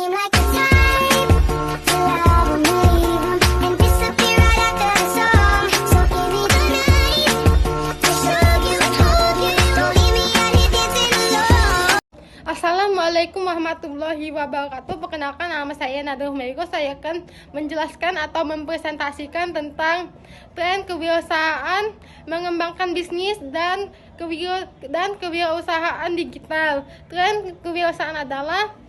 seem like the type to love 'em, leave 'em, and disappear right after the song. So give me the night to show you, hold you. Don't leave me out here dancing alone. Assalamualaikum warahmatullahi wabarakatuh. Perkenalkan, nama saya Nada Humaygo. Saya akan menjelaskan atau mempresentasikan tentang tren kewirausahaan, mengembangkan bisnis dan kewirausahaan digital. Tren kewirausahaan adalah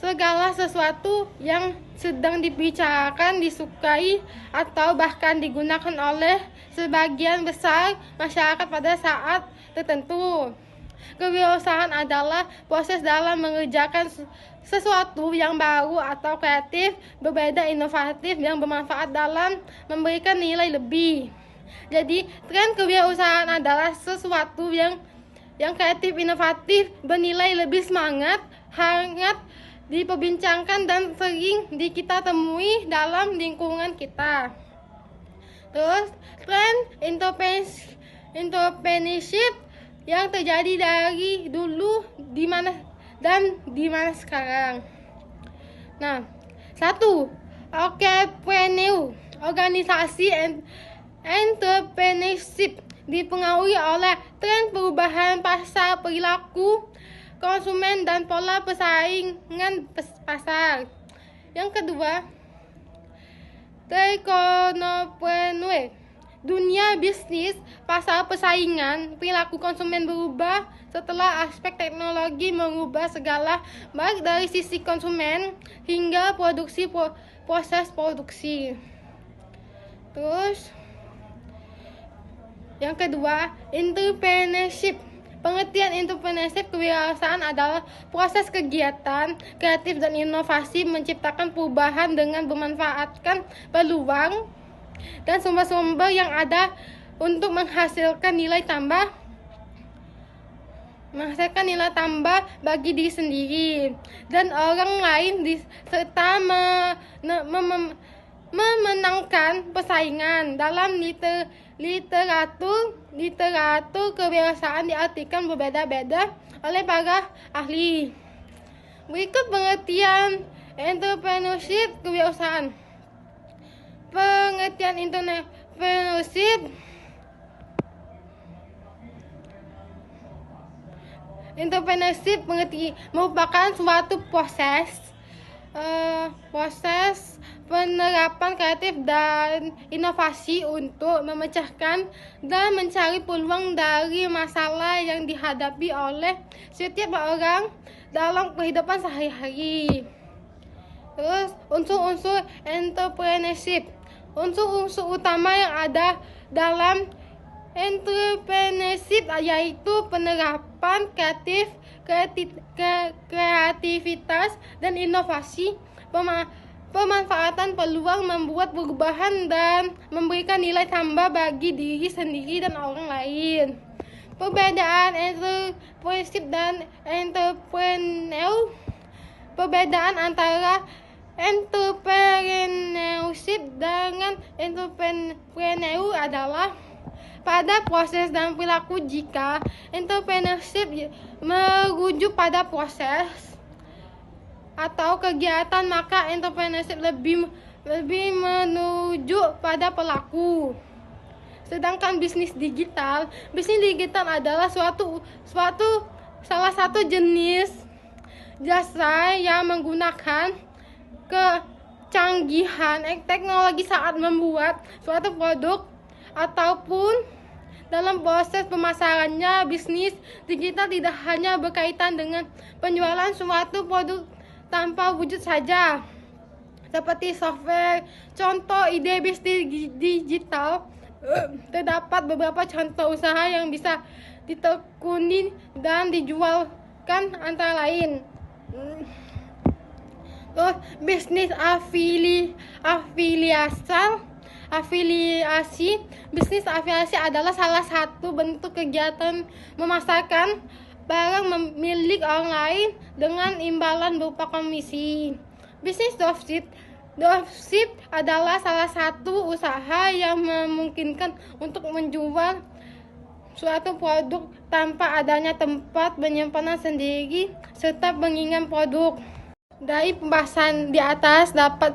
segala sesuatu yang sedang dibicarakan, disukai, atau bahkan digunakan oleh sebagian besar masyarakat pada saat tertentu. Kewirausahaan adalah proses dalam mengerjakan sesuatu yang baru atau kreatif, berbeda, inovatif, yang bermanfaat dalam memberikan nilai lebih. Jadi, tren kewirausahaan adalah sesuatu yang kreatif, inovatif, bernilai lebih, semangat, hangat diperbincangkan dan sering kita temui dalam lingkungan kita. Terus, tren entrepreneurship yang terjadi dari dulu di mana sekarang. Nah, 1. Entrepreneur, organisasi entrepreneurship dipengaruhi oleh tren perubahan pasar, perilaku konsumen, dan pola persaingan pasar. Yang kedua, technopreneur, dunia bisnis, pasar persaingan, perilaku konsumen berubah setelah aspek teknologi mengubah segala, baik dari sisi konsumen hingga proses produksi. Terus, yang kedua, entrepreneurship. Pengertian entrepreneurship kewirausahaan adalah proses kegiatan kreatif dan inovasi menciptakan perubahan dengan memanfaatkan peluang dan sumber-sumber yang ada untuk menghasilkan nilai tambah bagi diri sendiri dan orang lain, serta memenangkan persaingan. Dalam literatur kewirausahaan diartikan berbeda-beda oleh para ahli. Berikut pengertian entrepreneurship kewirausahaan. Pengertian entrepreneurship merupakan suatu proses penerapan kreatif dan inovasi untuk memecahkan dan mencari peluang dari masalah yang dihadapi oleh setiap orang dalam kehidupan sehari-hari. Terus, unsur-unsur entrepreneurship. Unsur-unsur utama yang ada dalam entrepreneurship yaitu penerapan kreativitas dan inovasi, pemanfaatan peluang, membuat perubahan, dan memberikan nilai tambah bagi diri sendiri dan orang lain. Perbedaan entrepreneurship dan entrepreneur. Perbedaan antara entrepreneurship dengan entrepreneur adalah pada proses dan perilaku. Jika entrepreneurship merujuk pada proses atau kegiatan, maka entrepreneurship lebih menuju pada pelaku. Sedangkan bisnis digital adalah salah satu jenis jasa yang menggunakan kecanggihan teknologi saat membuat suatu produk ataupun dalam proses pemasarannya. Bisnis digital tidak hanya berkaitan dengan penjualan suatu produk tanpa wujud saja, seperti software. Contoh ide bisnis digital, terdapat beberapa contoh usaha yang bisa ditekuni dan dijualkan, antara lain bisnis afiliasi. Bisnis afiliasi adalah salah satu bentuk kegiatan memasarkan barang milik orang lain dengan imbalan berupa komisi. Bisnis dropship adalah salah satu usaha yang memungkinkan untuk menjual suatu produk tanpa adanya tempat penyimpanan sendiri serta pengingat produk. Dari pembahasan di atas dapat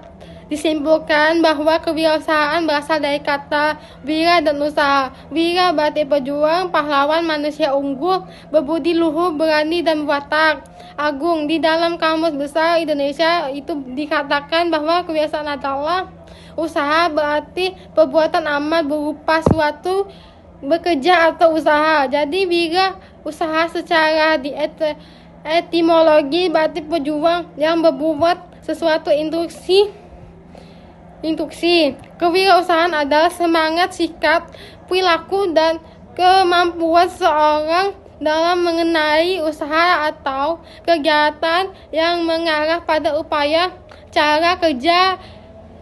disimpulkan bahwa kewirausahaan berasal dari kata wira dan usaha. Wira berarti pejuang, pahlawan, manusia unggul, berbudi luhur, berani dan berwatak agung. Di dalam Kamus Besar Indonesia itu dikatakan bahwa kewirausahaan adalah usaha, berarti perbuatan amal berupa suatu bekerja atau usaha. Jadi wira usaha secara etimologi berarti pejuang yang berbuat sesuatu instruksi. Kewirausahaan adalah semangat, sikap, perilaku, dan kemampuan seseorang dalam mengenai usaha atau kegiatan yang mengarah pada upaya, cara kerja,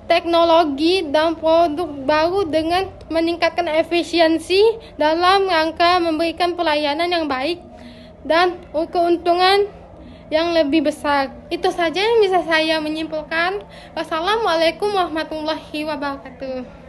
teknologi, dan produk baru dengan meningkatkan efisiensi dalam rangka memberikan pelayanan yang baik dan keuntungan yang lebih besar. Itu saja yang bisa saya menyimpulkan. Wassalamualaikum warahmatullahi wabarakatuh.